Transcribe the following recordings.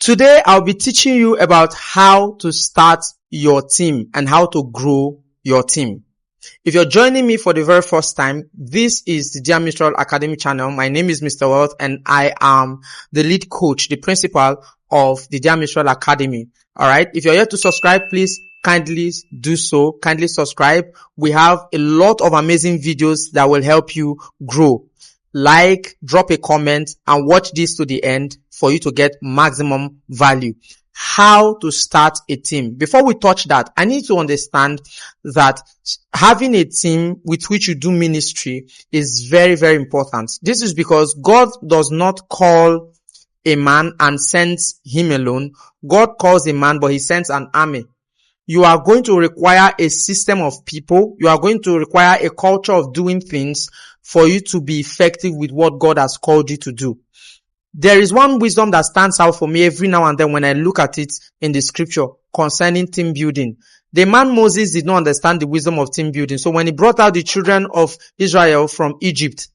Today, I'll be teaching you about how to start your team and how to grow your team. If you're joining me for the very first time, this is the Dear Minstrel Academy channel. My name is Mr. Wealth and I am the lead coach, the principal of the Dear Minstrel Academy. Alright, if you're yet to subscribe, please kindly do so. Kindly subscribe. We have a lot of amazing videos that will help you grow. Like, drop a comment and watch this to the end for you to get maximum value. How to start a team. Before we touch that, I need to understand that having a team with which you do ministry is very, very important. This is because God does not call a man and sends him alone. God calls a man, but he sends an army. You are going to require a system of people. You are going to require a culture of doing things for you to be effective with what God has called you to do. There is one wisdom that stands out for me every now and then when I look at it in the scripture concerning team building. The man Moses did not understand the wisdom of team building. So when he brought out the children of Israel from Egypt,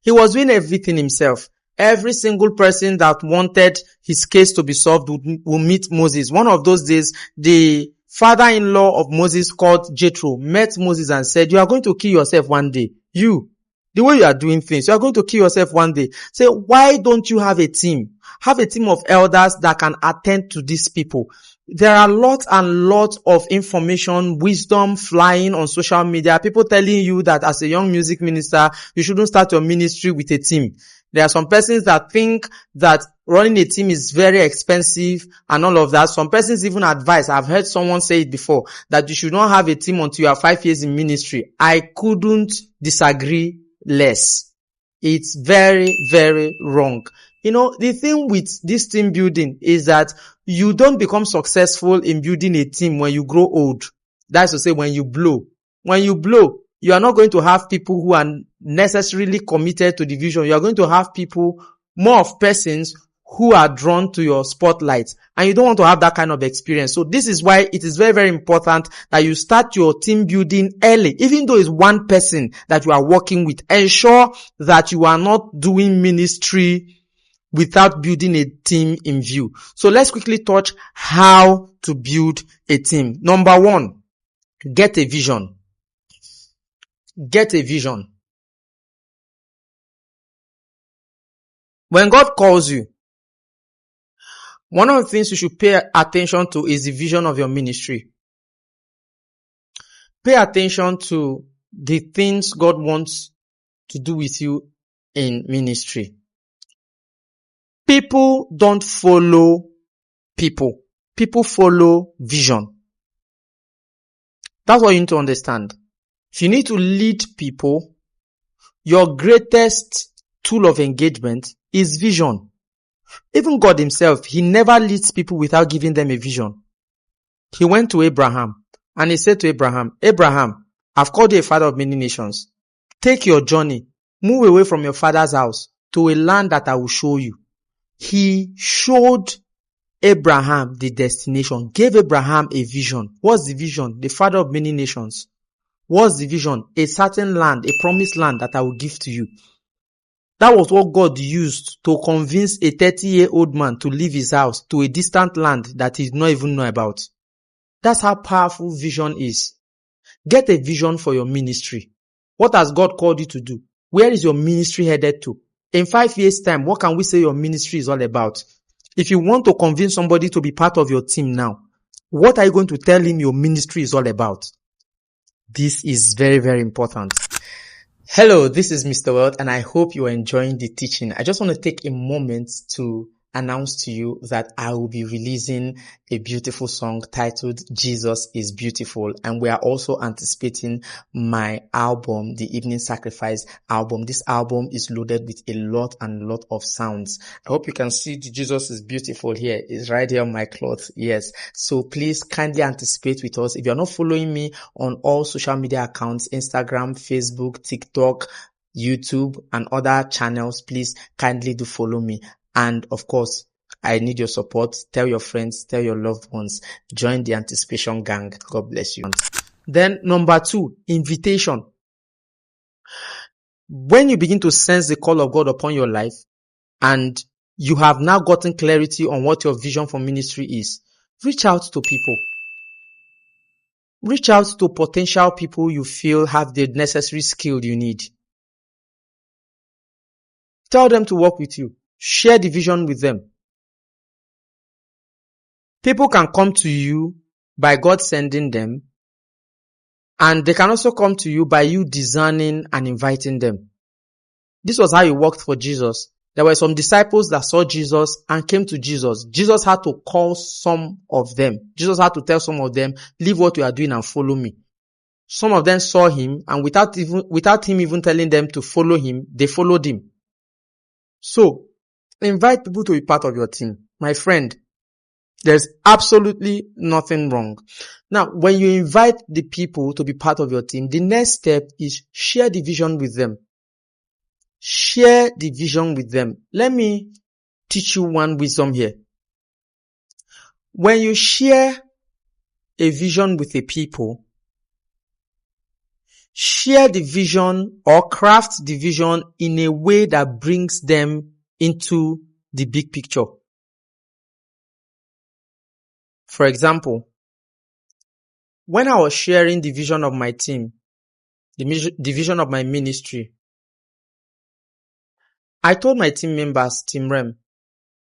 he was doing everything himself. Every single person that wanted his case to be solved would meet Moses. One of those days, the father-in-law of Moses called Jethro met Moses and said, "You are going to kill yourself one day. The way you are doing things, you are going to kill yourself one day." Say, why don't you have a team? Have a team of elders that can attend to these people. There are lots and lots of information, wisdom flying on social media. People telling you that as a young music minister, you shouldn't start your ministry with a team. There are some persons that think that running a team is very expensive and all of that. Some persons even advise, I've heard someone say it before, that you should not have a team until you are 5 years in ministry. I couldn't disagree less. It's very, very wrong. You know, the thing with this team building is that you don't become successful in building a team when you grow old. That's to say, when you blow. When you blow, you are not going to have people who are necessarily committed to the vision. You are going to have people, more of persons who are drawn to your spotlight, and you don't want to have that kind of experience. So this is why it is very, very important that you start your team building early. Even though it's one person that you are working with, ensure that you are not doing ministry without building a team in view. So let's quickly touch how to build a team. Number one, get a vision. Get a vision. When God calls you, one of the things you should pay attention to is the vision of your ministry. Pay attention to the things God wants to do with you in ministry. People don't follow people. People follow vision. That's what you need to understand. If you need to lead people, your greatest tool of engagement is vision. Even God himself, he never leads people without giving them a vision. He went to Abraham and he said to Abraham, "Abraham, I've called you a father of many nations. Take your journey, move away from your father's house to a land that I will show you." He showed Abraham the destination, gave Abraham a vision. What's the vision? The father of many nations. What's the vision? A certain land, a promised land that I will give to you. That was what God used to convince a 30-year-old man to leave his house to a distant land that he did not even know about. That's how powerful vision is. Get a vision for your ministry. What has God called you to do? Where is your ministry headed to? In 5 years' time, what can we say your ministry is all about? If you want to convince somebody to be part of your team now, what are you going to tell him your ministry is all about? This is very, very important. Hello, this is Mr. Wealth and I hope you are enjoying the teaching. I just want to take a moment to announce to you that I will be releasing a beautiful song titled Jesus is Beautiful, and we are also anticipating my album, the Evening Sacrifice album. This album is loaded with a lot of sounds. I hope you can see the Jesus is Beautiful here. It's right here on my cloth. Yes. So please kindly anticipate with us. If you're not following me on all social media accounts, Instagram, Facebook, TikTok, YouTube, and other channels, please kindly do follow me. And of course, I need your support. Tell your friends, tell your loved ones, join the anticipation gang. God bless you. Then number 2, invitation. When you begin to sense the call of God upon your life and you have now gotten clarity on what your vision for ministry is, reach out to people. Reach out to potential people you feel have the necessary skill you need. Tell them to work with you. Share the vision with them. People can come to you by God sending them, and they can also come to you by you discerning and inviting them. This was how it worked for Jesus. There were some disciples that saw Jesus and came to Jesus. Jesus had to call some of them. Jesus had to tell some of them, leave what you are doing and follow me. Some of them saw him, and without him even telling them to follow him, they followed him. So, invite people to be part of your team. My friend, there's absolutely nothing wrong. Now, when you invite the people to be part of your team, the next step is share the vision with them. Share the vision with them. Let me teach you one wisdom here. When you share a vision with the people, share the vision or craft the vision in a way that brings them into the big picture. For example, when I was sharing the vision of my team, the vision of my ministry, I told my team members, Team Rem,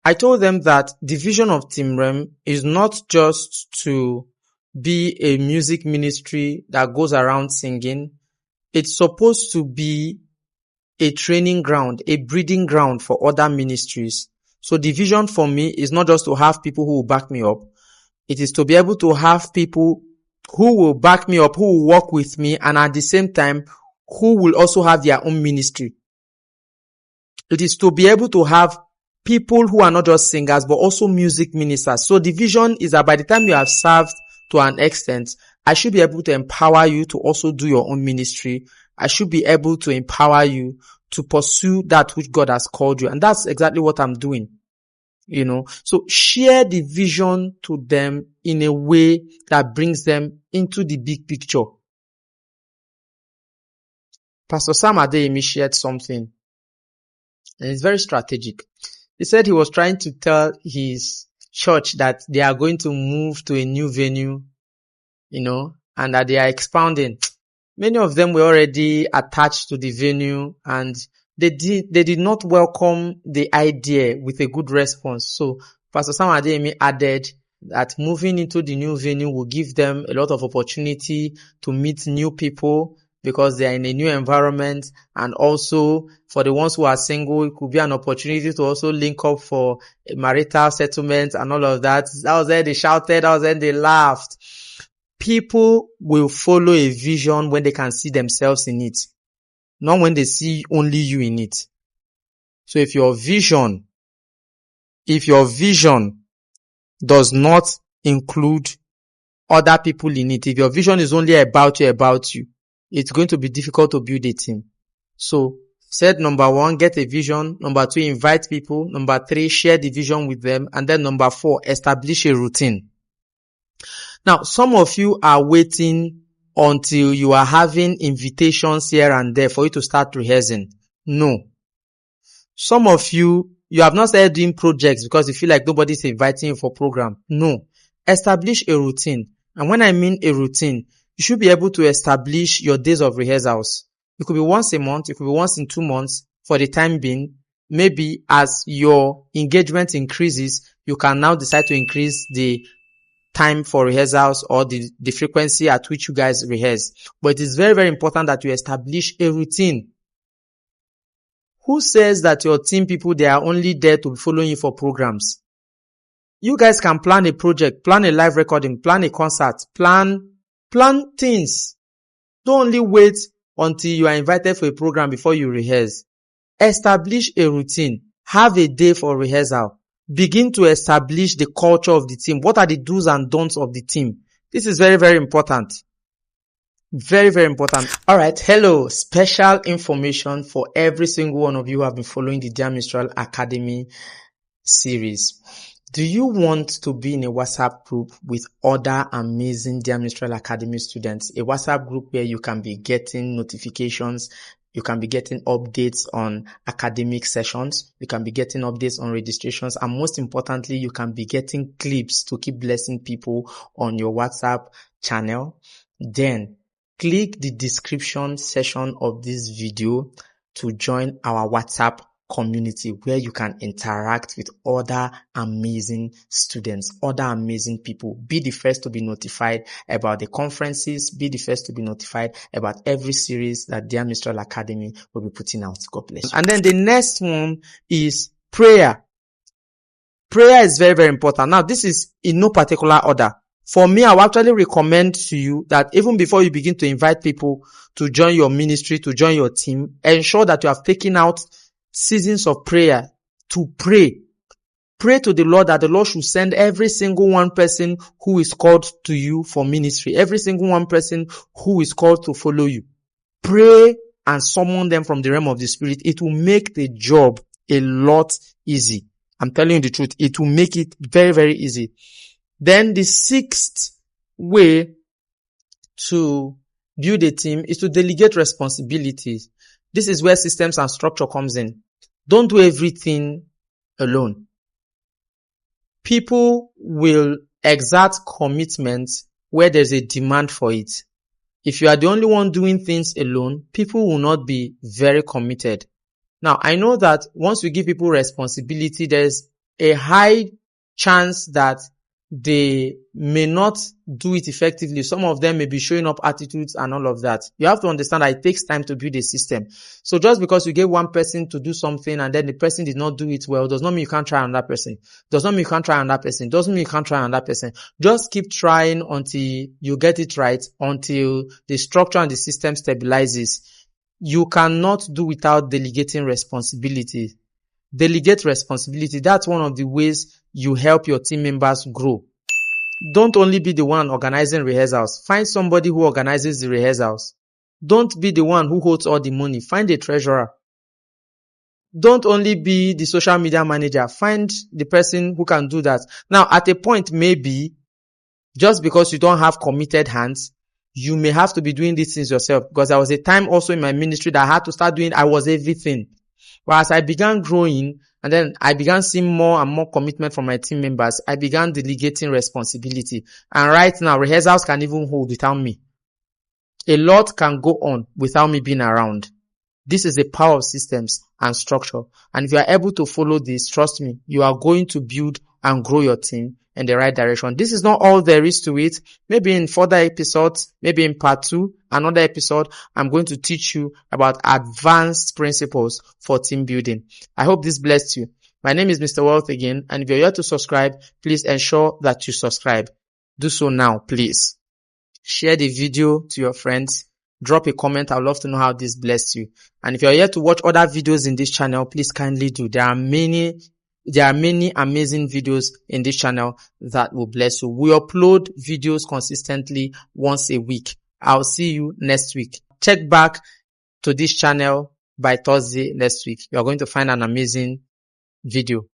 I told them that the vision of Team Rem is not just to be a music ministry that goes around singing. It's supposed to be a training ground, a breeding ground for other ministries. So the vision for me is not just to have people who will back me up. It is to be able to have people who will back me up, who will work with me, and at the same time, who will also have their own ministry. It is to be able to have people who are not just singers, but also music ministers. So the vision is that by the time you have served to an extent, I should be able to empower you to also do your own ministry. I should be able to empower you to pursue that which God has called you. And that's exactly what I'm doing. So share the vision to them in a way that brings them into the big picture. Pastor Sam Adeyemi shared something, and it's very strategic. He said he was trying to tell his church that they are going to move to a new venue, and that they are expounding. Many of them were already attached to the venue, and they did not welcome the idea with a good response. So Pastor Sam Adeyemi added that moving into the new venue will give them a lot of opportunity to meet new people because they are in a new environment, and also for the ones who are single, it could be an opportunity to also link up for a marital settlement and all of that. That was when they shouted, that was when they laughed. People will follow a vision when they can see themselves in it, not when they see only you in it. So if your vision does not include other people in it, if your vision is only about you, it's going to be difficult to build a team. So said, number 1, get a vision. Number 2, invite people. Number 3, share the vision with them. And then number 4, establish a routine. Now, some of you are waiting until you are having invitations here and there for you to start rehearsing. No. Some of you have not started doing projects because you feel like nobody's inviting you for program. No. Establish a routine. And when I mean a routine, you should be able to establish your days of rehearsals. It could be once a month, it could be once in 2 months for the time being. Maybe as your engagement increases, you can now decide to increase the time for rehearsals or the frequency at which you guys rehearse. But it is very, very important that you establish a routine. Who says that your team people, they are only there to be following you for programs? You guys can plan a project, plan a live recording, plan a concert, plan things. Don't only wait until you are invited for a program before you rehearse. Establish a routine. Have a day for rehearsal. Begin to establish the culture of the team. What are the do's and don'ts of the team? This is very, very important. Very, very important. All right. Hello. Special information for every single one of you who have been following the Minstrel Academy series. Do you want to be in a WhatsApp group with other amazing Minstrel Academy students? A WhatsApp group where you can be getting notifications You can be getting updates on academic sessions. You can be getting updates on registrations. And most importantly, you can be getting clips to keep blessing people on your WhatsApp channel. Then click the description section of this video to join our WhatsApp community where you can interact with other amazing students, other amazing people. Be the first to be notified about the conferences. Be the first to be notified about every series that Dear Minstrel Academy will be putting out. God bless you. And then the next one is prayer. Prayer is very, very important. Now, this is in no particular order. For me, I will actually recommend to you that even before you begin to invite people to join your ministry, to join your team, ensure that you have taken out seasons of prayer to pray. Pray to the Lord that the Lord should send every single one person who is called to you for ministry, every single one person who is called to follow you. Pray and summon them from the realm of the spirit. It will make the job a lot easy. I'm telling you the truth. It will make it very, very easy. Then the sixth way to build a team is to delegate responsibilities. This is where systems and structure comes in. Don't do everything alone. People will exert commitment where there's a demand for it. If you are the only one doing things alone, people will not be very committed. Now, I know that once we give people responsibility, there's a high chance that they may not do it effectively. Some of them may be showing up attitudes and all of that. You have to understand that it takes time to build a system. So just because you gave one person to do something and then the person did not do it well, does not mean you can't try another person. Does not mean you can't try another person. Doesn't mean you can't try another person. Just keep trying until you get it right, until the structure and the system stabilizes. You cannot do without delegating responsibility. Delegate responsibility. That's one of the ways you help your team members grow. Don't only be the one organizing rehearsals. Find somebody who organizes the rehearsals. Don't be the one who holds all the money. Find a treasurer. Don't only be the social media manager. Find the person who can do that. Now, at a point, maybe, just because you don't have committed hands, you may have to be doing these things yourself. Because there was a time also in my ministry that I had to start doing, I was everything. But as I began growing, and then I began seeing more and more commitment from my team members, I began delegating responsibility. And right now, rehearsals can even hold without me. A lot can go on without me being around. This is the power of systems and structure. And if you are able to follow this, trust me, you are going to build and grow your team in the right direction. This is not all there is to it. Maybe in further episodes, maybe in part 2, another episode, I'm going to teach you about advanced principles for team building. I hope this blessed you. My name is Mr. Wealth again, and if you're here to subscribe, please ensure that you subscribe. Do so now, please. Share the video to your friends. Drop a comment. I would love to know how this blessed you. And if you're here to watch other videos in this channel, please kindly do. There are many amazing videos in this channel that will bless you. We upload videos consistently once a week. I'll see you next week. Check back to this channel by Thursday next week. You are going to find an amazing video.